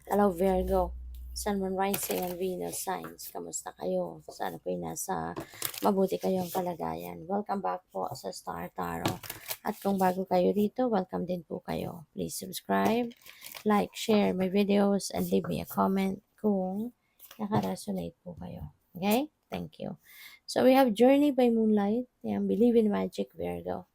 Hello Virgo, Sun, Moon, Rising, and Venus signs. Kamusta kayo? Sana po'y nasa mabuti kayong kalagayan. Welcome back po sa Star Tarot. At kung bago kayo dito, welcome din po kayo. Please subscribe, like, share my videos, and leave me a comment kung nakaresonate po kayo. Okay? Thank you. So we have Journey by Moonlight. Yan, Believe in Magic, Virgo.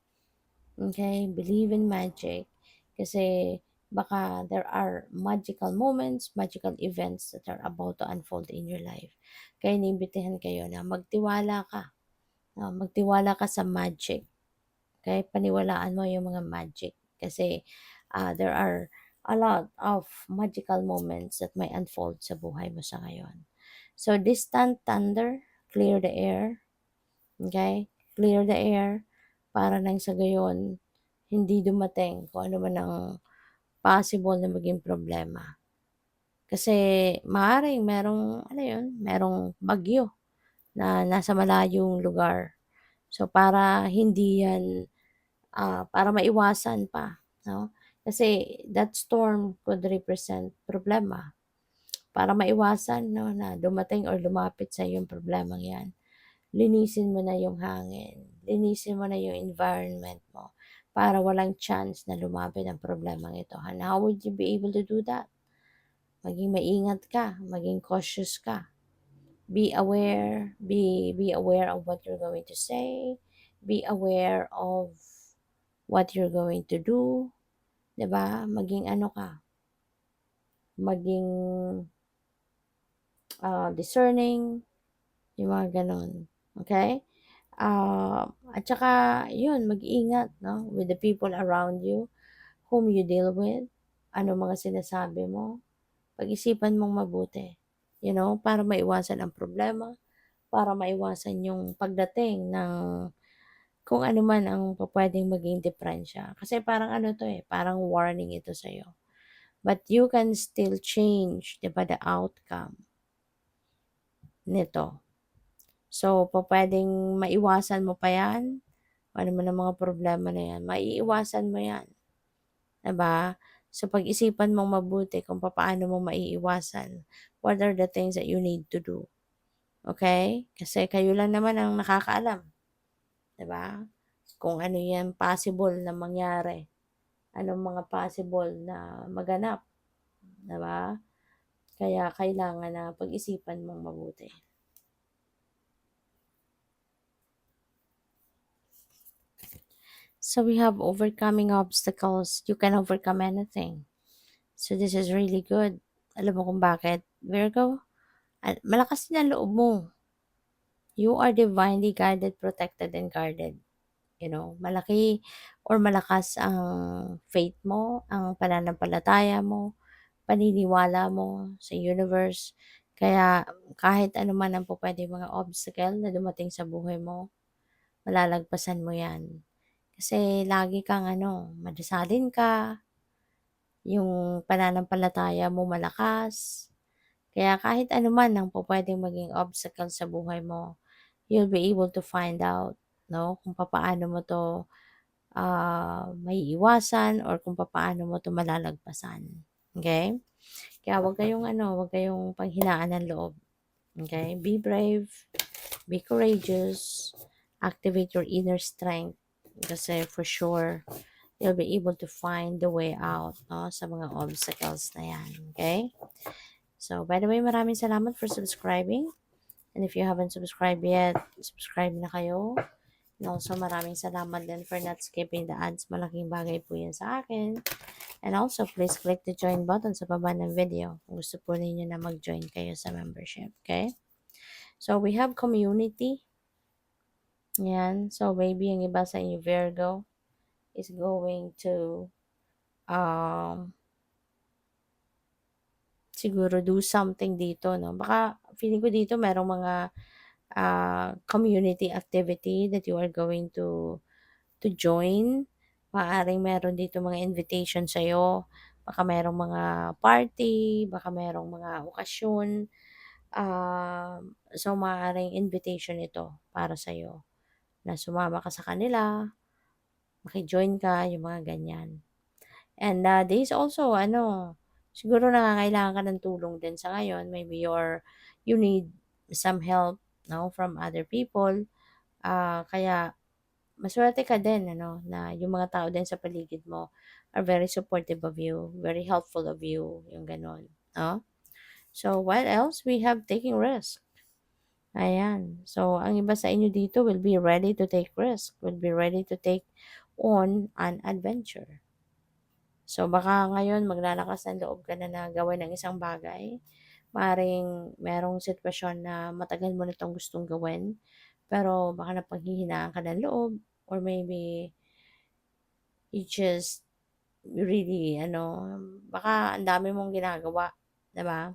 Okay? Believe in magic. Kasi baka there are magical moments, magical events that are about to unfold in your life. Kaya iniimbitahan kayo na magtiwala ka. Magtiwala ka sa magic. Okay? Paniwalaan mo yung mga magic. Kasi there are a lot of magical moments that may unfold sa buhay mo sa ngayon. So, distant thunder, clear the air. Okay? Clear the air para nang sa gayon, hindi dumating kung ano man ang possible na maging problema. Kasi maaaring merong, ano yun, merong bagyo na nasa malayong lugar. So, para hindi yan, para maiwasan pa, no? Kasi that storm could represent problema. Para maiwasan, no, na dumating or lumapit sa yung problemang yan, linisin mo na yung hangin, linisin mo na yung environment mo para walang chance na lumapit ang problemang ito. And how would you be able to do that? Maging maingat ka, maging cautious ka. Be aware of what you're going to say, be aware of what you're going to do, 'di ba? Maging ano ka, maging discerning, yung mga ganon. Okay? At saka, yun, mag-ingat, no? With the people around you, whom you deal with, ano mga sinasabi mo, pag-isipan mong mabuti. You know, para maiwasan ang problema, para maiwasan yung pagdating ng kung ano man ang pwedeng maging diferensya. Kasi parang ano to parang warning ito sa'yo. But you can still change, di ba, the outcome nito. So, pwedeng maiwasan mo pa yan. Ano man ang mga problema na yan, maiiwasan mo yan. Diba? So, pag-isipan mong mabuti kung paano mo maiiwasan. What are the things that you need to do? Okay? Kasi kayo lang naman ang nakakaalam. Diba? Kung ano yan possible na mangyari. Anong mga possible na maganap. Diba? Kaya kailangan na pag-isipan mong mabuti. So we have overcoming obstacles. You can overcome anything. So this is really good. Alam mo kung bakit? Virgo, malakas din ang loob mo. You are divinely guided, protected, and guarded. You know, malaki or malakas ang faith mo, ang pananampalataya mo, paniniwala mo sa universe. Kaya kahit ano man ang pwede mga obstacle na dumating sa buhay mo, malalagpasan mo yan. Kasi lagi kang madasalin ka, yung pananampalataya mo malakas. Kaya kahit ano man ang pwedeng maging obstacle sa buhay mo, you'll be able to find out, no, kung paano mo to maiiwasan or kung paano mo to malalagpasan. Okay? Kaya wag kayong panghinaan ng loob. Okay? Be brave, be courageous, activate your inner strength kasi for sure you'll be able to find the way out, no, sa mga obstacles na yan. Okay? So, by the way, maraming salamat for subscribing. And if you haven't subscribed yet, subscribe na kayo. And also, maraming salamat din for not skipping the ads. Malaking bagay po yan sa akin. And also, please click the join button sa baba ng video kung gusto po ninyo na mag-join kayo sa membership. Okay? So, we have community. Yan. So, maybe yung iba sa inyo, Virgo, is going to siguro do something dito, no? Baka feeling ko dito merong mga community activity that you are going to join. Maaring meron dito mga invitation sa'yo. Baka merong mga party, baka merong mga okasyon. So, maaaring invitation ito para sa'yo na sumama ka sa kanila, maki-join ka, yung mga ganyan. And there is also, Siguro nangangailangan ka ng tulong din sa ngayon, maybe you need some help, 'no, from other people, kaya masuwerte ka din ano, na yung mga tao din sa paligid mo are very supportive of you, very helpful of you, yung gano'n, 'no? So, what else? We have taking risk. Ayan. So, ang iba sa inyo dito will be ready to take risk, will be ready to take on an adventure. So, baka ngayon maglalakas ng loob ka na gawin ang isang bagay. Maaaring merong sitwasyon na matagal mo na 'tong gustong gawin, pero baka napanghihinaan ka ng loob or maybe you just really ano, baka ang dami mong ginagawa, 'di ba?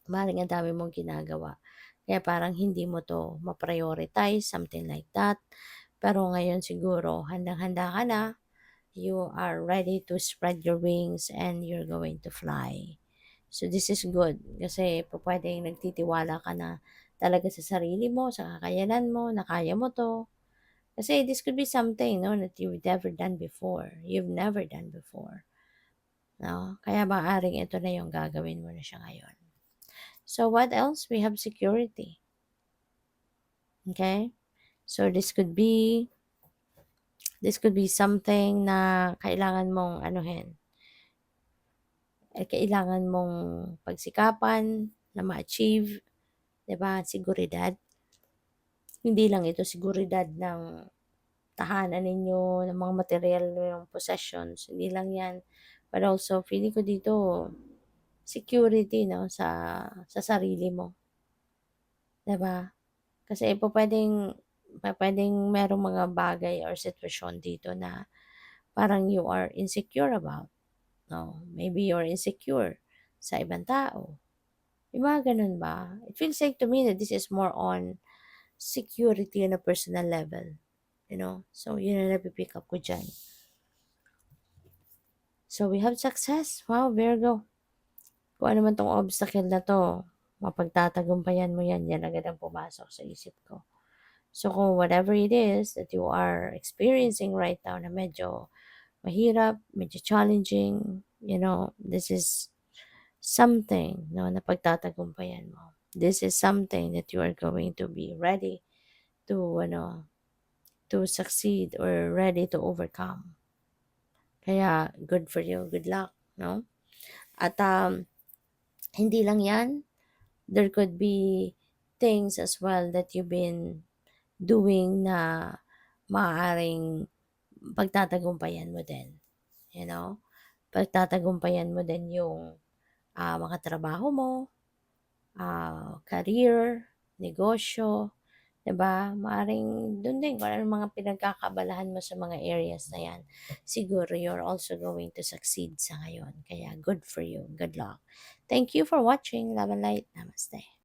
Maaaring ang dami mong ginagawa. Kaya parang hindi mo 'to ma-prioritize, something like that. Pero ngayon siguro handang-handa ka na, you are ready to spread your wings and you're going to fly. So this is good kasi pupuwedeng nagtitiwala ka na talaga sa sarili mo, sa kakayanan mo, na kaya mo 'to. Kasi this could be something 'no, that you've never done before, 'no? Kaya maaaring ito na yung gagawin mo na siya ngayon. So what else? We have security, okay? So this could be something na kailangan mong anuhin, kailangan mong pagsikapan na ma-achieve, 'di ba, seguridad. Hindi lang ito seguridad ng tahanan ninyo, ng mga material yung possessions, hindi lang 'yan. But also feeling ko dito security 'no, sa sarili mo, 'di ba? Kasi pupuwedeng merong mga bagay or sitwasyon dito na parang you are insecure about, 'no? Maybe you're insecure sa ibang tao, yung mga gano'n ba? It feels like to me that this is more on security on a personal level, you know? So, yun ang napi-pick up ko diyan. So, we have success. Wow, Virgo. Kung ano man 'tong obstacle na 'to, mapagtatagumpayan mo 'yan. Yan agad ang pumasok sa isip ko. So, kung whatever it is that you are experiencing right now na medyo mahirap, medyo challenging, this is something, no, na pagtatagumpayan mo. This is something that you are going to be ready to, to succeed or ready to overcome. Kaya, good for you. Good luck, no? At, hindi lang yan. There could be things as well that you've been doing na maaaring pagtatagumpayan mo din, you know? Pagtatagumpayan mo din yung mga trabaho mo, career, negosyo, 'di ba? Maaaring dun din kung ano mga pinagkakaabalahan mo sa mga areas na 'yan. Siguro you're also going to succeed sa ngayon. Kaya good for you. Good luck. Thank you for watching. Love and light. Namaste.